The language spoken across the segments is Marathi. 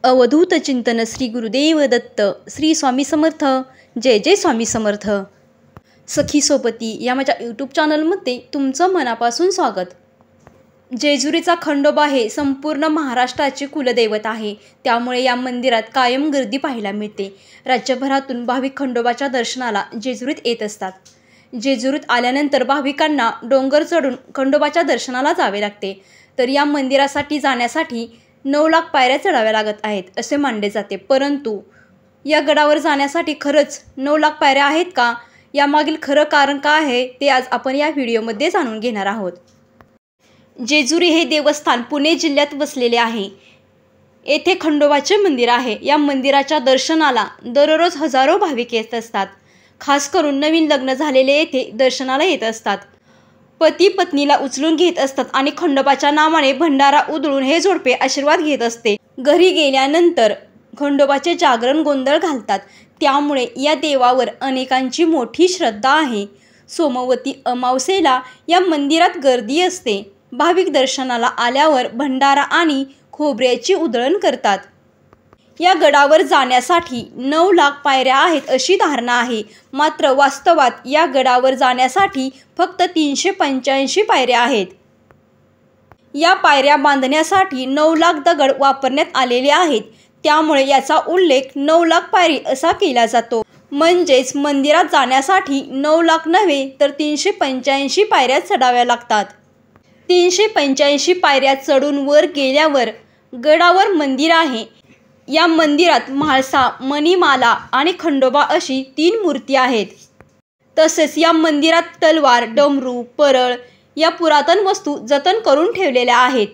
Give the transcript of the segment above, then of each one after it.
अवधूत चिंतन श्री गुरुदेव दत्त श्री स्वामी समर्थ जय जय स्वामी समर्थ। सखी सोबती या माझ्या यूट्यूब चॅनलमध्ये तुमचं मनापासून स्वागत। जेजुरीचा खंडोबा हे संपूर्ण महाराष्ट्राचे कुलदैवत आहे, त्यामुळे या मंदिरात कायम गर्दी पाहायला मिळते। राज्यभरातून भाविक खंडोबाच्या दर्शनाला जेजुरीत येत असतात। जेजुरीत आल्यानंतर भाविकांना डोंगर चढून खंडोबाच्या दर्शनाला जावे लागते, तर या मंदिरासाठी जाण्यासाठी 9 लाख पायऱ्या चढाव्या लागत आहेत असे मानले जाते। परंतु या गडावर जाण्यासाठी खरंच 9 लाख पायऱ्या आहेत का? यामागील खरं कारण काय आहे ते आज आपण या व्हिडिओमध्ये जाणून घेणार आहोत। जेजुरी हे देवस्थान पुणे जिल्ह्यात वसलेले आहे। येथे खंडोबाचे मंदिर आहे। या मंदिराच्या दर्शनाला दररोज हजारो भाविक येत असतात। खास करून नवीन लग्न झालेले येथे दर्शनाला येत असतात। पती पत्नीला उचलून घेत असतात आणि खंडोबाच्या नावाने भंडारा उधळून हे जोडपे आशीर्वाद घेत असते। घरी गेल्यानंतर खंडोबाचे जागरण गोंधळ घालतात, त्यामुळे या देवावर अनेकांची मोठी श्रद्धा आहे। सोमवती अमावस्येला या मंदिरात गर्दी असते। भाविक दर्शनाला आल्यावर भंडारा आणि खोबऱ्याची उधळण करतात। या गडावर जाण्यासाठी 9 लाख पायऱ्या आहेत अशी धारणा आहे, मात्र वास्तवात या गडावर जाण्यासाठी फक्त 385 पायऱ्या आहेत। या पायऱ्या बांधण्यासाठी 9 लाख दगड वापरण्यात आलेले आहेत, त्यामुळे याचा उल्लेख 9 लाख पायरी असा केला जातो। म्हणजेच मंदिरात जाण्यासाठी 9 लाख नव्हे तर 385 पायऱ्या चढाव्या लागतात। 385 पायऱ्या चढून वर गेल्यावर गडावर मंदिर आहे। या मंदिरात म्हाळसा, मणिमाला आणि खंडोबा अशी 3 मूर्ती आहेत। तसेच या मंदिरात तलवार, डमरू, परळ या पुरातन वस्तू जतन करून ठेवलेल्या आहेत।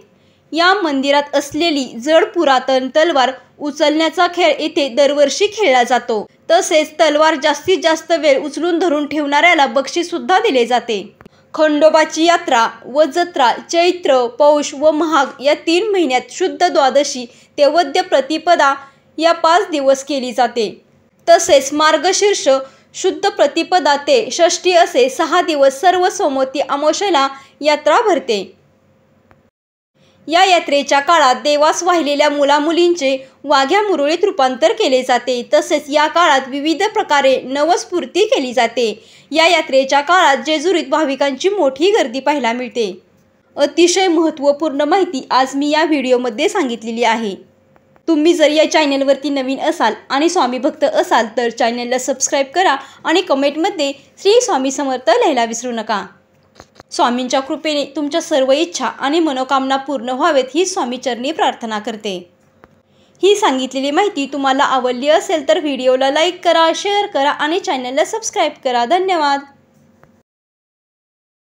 या मंदिरात असलेली जड पुरातन तलवार उचलण्याचा खेळ येथे दरवर्षी खेळला जातो। तसेच तलवार जास्तीत जास्त वेळ उचलून धरून ठेवणाऱ्याला बक्षीस सुद्धा दिले जाते। खंडोबाची यात्रा व जत्रा चैत्र, पौष व माघ या 3 महिन्यात शुद्ध द्वादशी ते वद्य प्रतिपदा या 5 दिवस केली जाते। तसेच मार्गशीर्ष शुद्ध प्रतिपदा ते षष्ठी असे 6 दिवस सर्व सोमवती अमावस्येला यात्रा भरते। या यात्रेच्या काळात देवास वाहिलेल्या मुलामुलींचे वाघ्या मुरळीत रूपांतर केले जाते। तसेच या काळात विविध प्रकारे नवस्फूर्ती केली जाते। या यात्रेच्या काळात जेजुरीत भाविकांची मोठी गर्दी पाहायला मिळते। अतिशय महत्त्वपूर्ण माहिती आज मी या व्हिडिओमध्ये सांगितलेली आहे। तुम्ही जर या चॅनलवरती नवीन असाल आणि स्वामी भक्त असाल तर चॅनलला सबस्क्राईब करा आणि कमेंटमध्ये श्री स्वामी समर्थ लिहायला विसरू नका। स्वामींच्या कृपेने तुमच्या सर्व इच्छा आणि मनोकामना पूर्ण व्हावेत ही स्वामीचरणी प्रार्थना करते। ही सांगितलेली माहिती तुम्हाला आवडली असेल तर व्हिडिओला लाईक करा, शेअर करा आणि चॅनलला सबस्क्राईब करा। धन्यवाद।